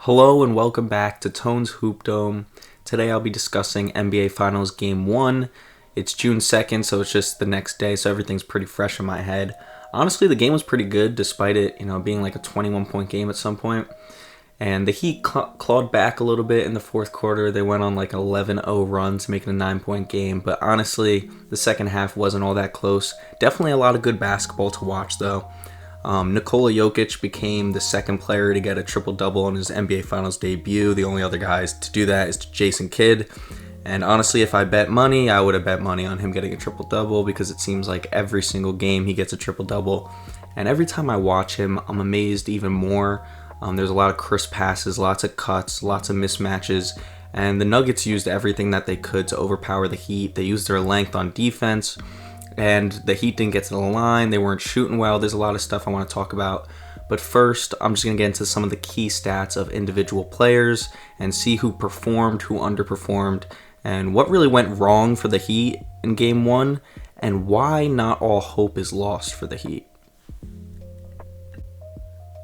Hello and welcome back to Tone's Hoop Dome. Today I'll be discussing NBA Finals Game 1. It's June 2nd, so it's just the next day, so everything's pretty fresh in my head. Honestly, the game was pretty good, despite it, being like a 21-point game at some point. And the Heat clawed back a little bit in the fourth quarter. They went on like an 11-0 run to make it a 9-point game. But honestly, the second half wasn't all that close. Definitely a lot of good basketball to watch, though. Nikola Jokic became the second player to get a triple-double in his NBA Finals debut. The only other guys to do that is Jason Kidd. And honestly, if I bet money, I would have bet money on him getting a triple-double because it seems like every single game he gets a triple-double. And every time I watch him, I'm amazed even more. There's a lot of crisp passes, lots of cuts, lots of mismatches. And the Nuggets used everything that they could to overpower the Heat. They used their length on defense. And the Heat didn't get to the line. They weren't shooting well. There's a lot of stuff I want to talk about. But first, I'm just going to get into some of the key stats of individual players and see who performed, who underperformed, and what really went wrong for the Heat in Game 1, and why not all hope is lost for the Heat.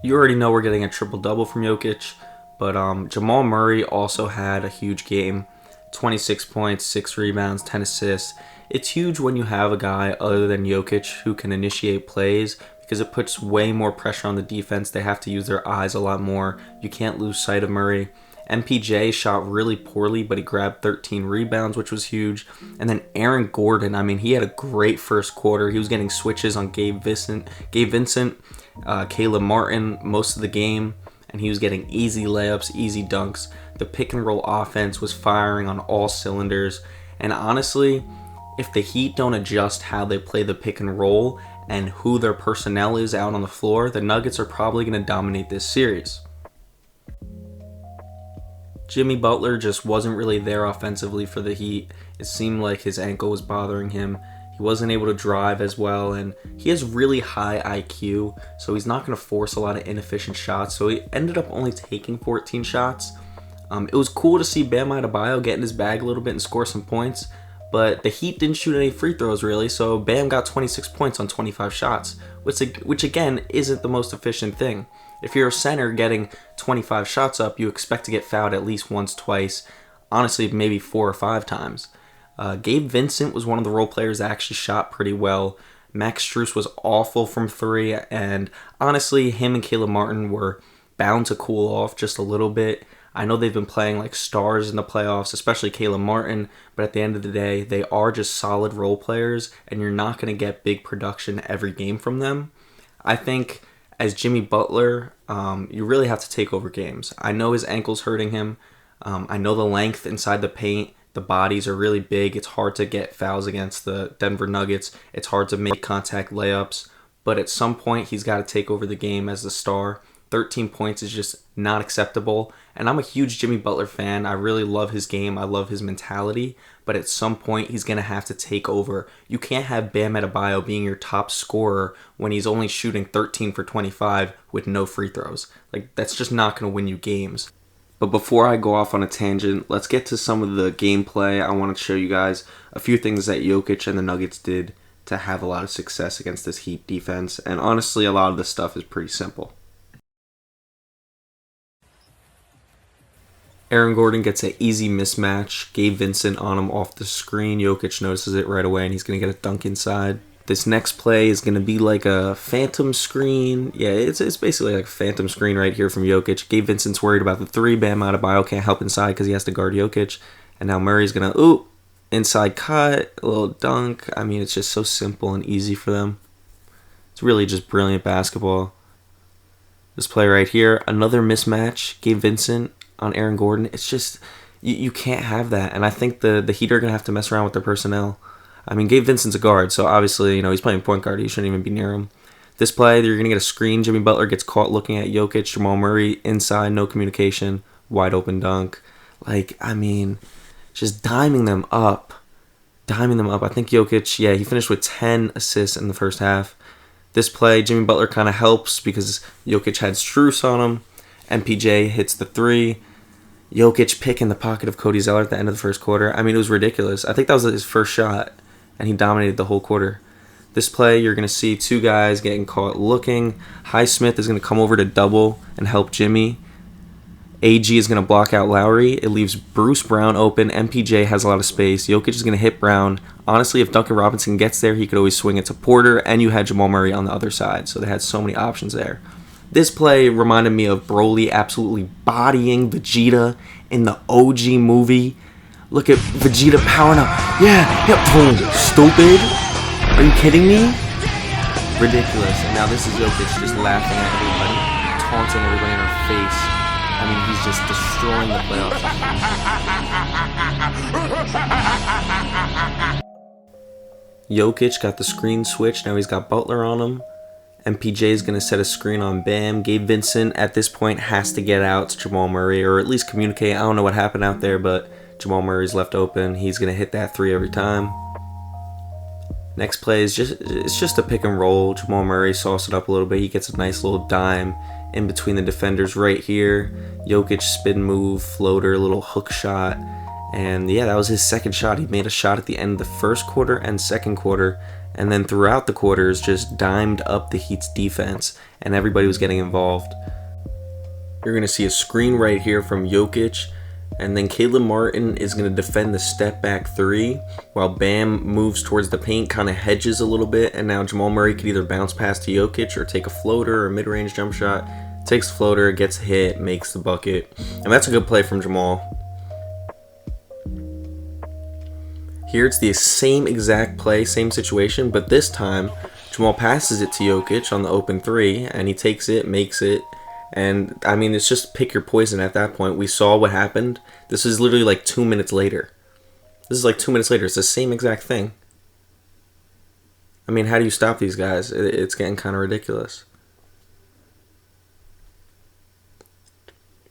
You already know we're getting a triple-double from Jokic, but Jamal Murray also had a huge game. 26 points, 6 rebounds, 10 assists. It's huge when you have a guy other than Jokic who can initiate plays because it puts way more pressure on the defense. They have to use their eyes a lot more. You can't lose sight of Murray. MPJ shot really poorly, but he grabbed 13 rebounds, which was huge. And then Aaron Gordon, he had a great first quarter. He was getting switches on Gabe Vincent, Caleb Martin most of the game, and he was getting easy layups, easy dunks. The pick and roll offense was firing on all cylinders. And honestly, if the Heat don't adjust how they play the pick and roll and who their personnel is out on the floor, the Nuggets are probably going to dominate this series. Jimmy Butler just wasn't really there offensively for the Heat. It seemed like his ankle was bothering him. He wasn't able to drive as well, and he has really high IQ, so he's not going to force a lot of inefficient shots. So he ended up only taking 14 shots. It was cool to see Bam Adebayo get in his bag a little bit and score some points, but the Heat didn't shoot any free throws really, so Bam got 26 points on 25 shots, which again isn't the most efficient thing. If you're a center getting 25 shots up, you expect to get fouled at least once, twice, honestly maybe 4 or 5 times. Gabe Vincent was one of the role players that actually shot pretty well. Max Strus was awful from 3, and honestly, him and Caleb Martin were bound to cool off just a little bit. I know they've been playing like stars in the playoffs, especially Caleb Martin, but at the end of the day, they are just solid role players, and you're not going to get big production every game from them. I think as Jimmy Butler, you really have to take over games. I know his ankle's hurting him. I know the length inside the paint. The bodies are really big. It's hard to get fouls against the Denver Nuggets. It's hard to make contact layups. But at some point, he's got to take over the game as the star. 13 points is just not acceptable. And I'm a huge Jimmy Butler fan. I really love his game. I love his mentality. But at some point, he's going to have to take over. You can't have Bam Adebayo being your top scorer when he's only shooting 13 for 25 with no free throws. That's just not going to win you games. But before I go off on a tangent, let's get to some of the gameplay. I want to show you guys a few things that Jokic and the Nuggets did to have a lot of success against this Heat defense. And honestly, a lot of this stuff is pretty simple. Aaron Gordon gets an easy mismatch. Gabe Vincent on him off the screen. Jokic notices it right away, and he's going to get a dunk inside. This next play is going to be like a phantom screen. Yeah, it's basically like a phantom screen right here from Jokic. Gabe Vincent's worried about the 3. Bam Adebayo can't help inside because he has to guard Jokic. And now Murray's going to, inside cut, a little dunk. It's just so simple and easy for them. It's really just brilliant basketball. This play right here, another mismatch. Gabe Vincent on Aaron Gordon. It's just, you can't have that. And I think the Heat are going to have to mess around with their personnel. Gabe Vincent's a guard, so obviously, he's playing point guard. He shouldn't even be near him. This play, you're going to get a screen. Jimmy Butler gets caught looking at Jokic. Jamal Murray inside, no communication, wide open dunk. Just diming them up. I think Jokic, he finished with 10 assists in the first half. This play, Jimmy Butler kind of helps because Jokic had Strus on him. MPJ hits the 3. Jokic pick in the pocket of Cody Zeller at the end of the first quarter. It was ridiculous. I think that was his first shot, and he dominated the whole quarter. This play, you're going to see 2 guys getting caught looking. Highsmith is going to come over to double and help Jimmy. AG is going to block out Lowry. It leaves Bruce Brown open. MPJ has a lot of space. Jokic is going to hit Brown. Honestly, if Duncan Robinson gets there, he could always swing it to Porter, and you had Jamal Murray on the other side, so they had so many options there. This play reminded me of Broly absolutely bodying Vegeta in the OG movie. Look at Vegeta powering up. Yeah, boom. Stupid. Are you kidding me? Ridiculous. And now this is Jokic just laughing at everybody, taunting everybody in our face. I mean, he's just destroying the playoffs. Jokic got the screen switch. Now he's got Butler on him. MPJ is going to set a screen on Bam. Gabe Vincent at this point has to get out to Jamal Murray, or at least communicate. I don't know what happened out there, but Jamal Murray's left open. He's going to hit that three every time. Next play is just a pick and roll. Jamal Murray sauce it up a little bit. He gets a nice little dime in between the defenders right here. Jokic spin move, floater, little hook shot. And yeah, that was his second shot. He made a shot at the end of the first quarter and second quarter. And then throughout the quarters, just dimed up the Heat's defense. And everybody was getting involved. You're going to see a screen right here from Jokic. And then Caleb Martin is going to defend the step back three while Bam moves towards the paint, kind of hedges a little bit. And now Jamal Murray could either bounce pass to Jokic or take a floater or a mid-range jump shot. Takes the floater, gets hit, makes the bucket. And that's a good play from Jamal. Here it's the same exact play, same situation, but this time Jamal passes it to Jokic on the open three and he takes it, makes it. And, I mean, it's just pick your poison at that point. We saw what happened. This is literally like 2 minutes later. This is like 2 minutes later. It's the same exact thing. I mean, how do you stop these guys? It's getting kind of ridiculous.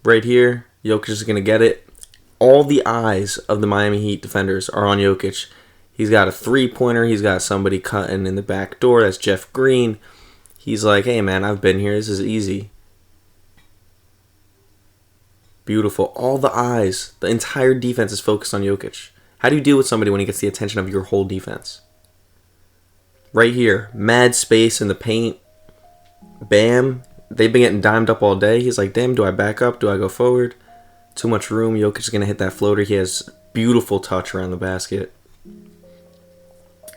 Right here, Jokic is going to get it. All the eyes of the Miami Heat defenders are on Jokic. He's got a three-pointer. He's got somebody cutting in the back door. That's Jeff Green. He's like, hey, man, I've been here. This is easy. Beautiful. All the eyes, the entire defense is focused on Jokic. How do you deal with somebody when he gets the attention of your whole defense? Right here, mad space in the paint. Bam. They've been getting dimed up all day. He's like, damn, do I back up? Do I go forward? Too much room. Jokic is going to hit that floater. He has beautiful touch around the basket.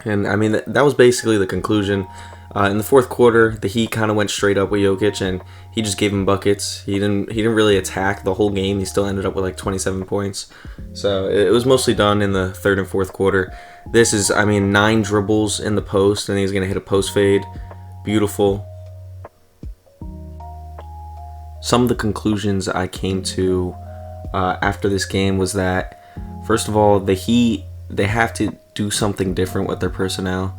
And, I mean, that was basically the conclusion. In the fourth quarter, the Heat kind of went straight up with Jokic, and he just gave him buckets. He didn't really attack the whole game. He still ended up with like 27 points. So it was mostly done in the third and fourth quarter. This is, I mean, 9 dribbles in the post, and he's going to hit a post fade. Beautiful. Some of the conclusions I came to after this game was that, first of all, the Heat, they have to do something different with their personnel.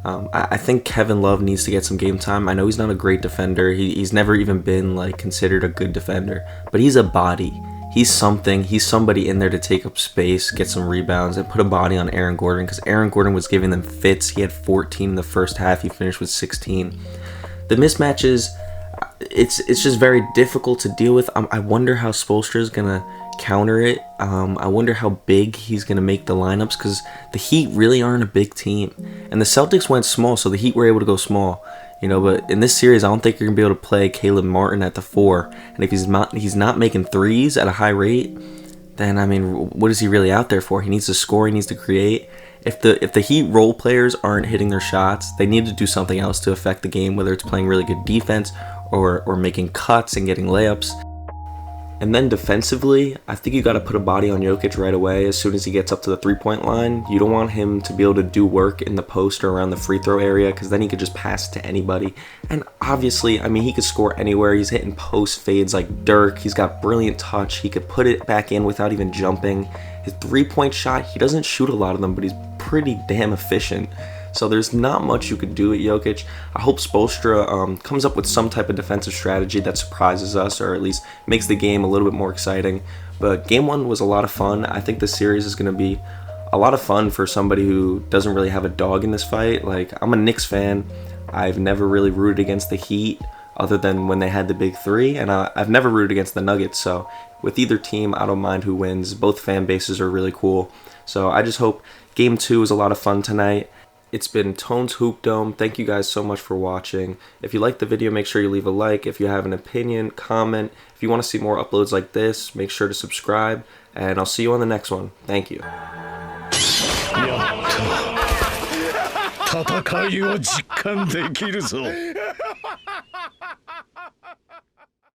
I think Kevin Love needs to get some game time. I know he's not a great defender. He's never even been like considered a good defender, but he's a body. He's something. He's somebody in there to take up space, get some rebounds, and put a body on Aaron Gordon, because Aaron Gordon was giving them fits. He had 14 in the first half. He finished with 16. The mismatches, it's just very difficult to deal with. I wonder how Spoelstra is gonna counter it. I wonder how big he's going to make the lineups, because the Heat really aren't a big team. And the Celtics went small, so the Heat were able to go small. But in this series, I don't think you're going to be able to play Caleb Martin at the 4. And if he's not making threes at a high rate, then, I mean, what is he really out there for? He needs to score, he needs to create. If the Heat role players aren't hitting their shots, they need to do something else to affect the game, whether it's playing really good defense or making cuts and getting layups. And then defensively, I think you got to put a body on Jokic right away as soon as he gets up to the three-point line. You don't want him to be able to do work in the post or around the free throw area, because then he could just pass it to anybody. And obviously, I mean, he could score anywhere. He's hitting post fades like Dirk. He's got brilliant touch. He could put it back in without even jumping. His three-point shot, he doesn't shoot a lot of them, but he's pretty damn efficient. So there's not much you could do at Jokic. I hope Spoelstra comes up with some type of defensive strategy that surprises us, or at least makes the game a little bit more exciting. But game 1 was a lot of fun. I think this series is going to be a lot of fun for somebody who doesn't really have a dog in this fight. Like, I'm a Knicks fan. I've never really rooted against the Heat other than when they had the big 3, and I've never rooted against the Nuggets. So with either team, I don't mind who wins. Both fan bases are really cool. So I just hope game 2 is a lot of fun tonight. It's been Tones Hoop Dome. Thank you guys so much for watching. If you liked the video, make sure you leave a like. If you have an opinion, comment. If you want to see more uploads like this, make sure to subscribe. And I'll see you on the next one. Thank you. 戦いを実感できるぞ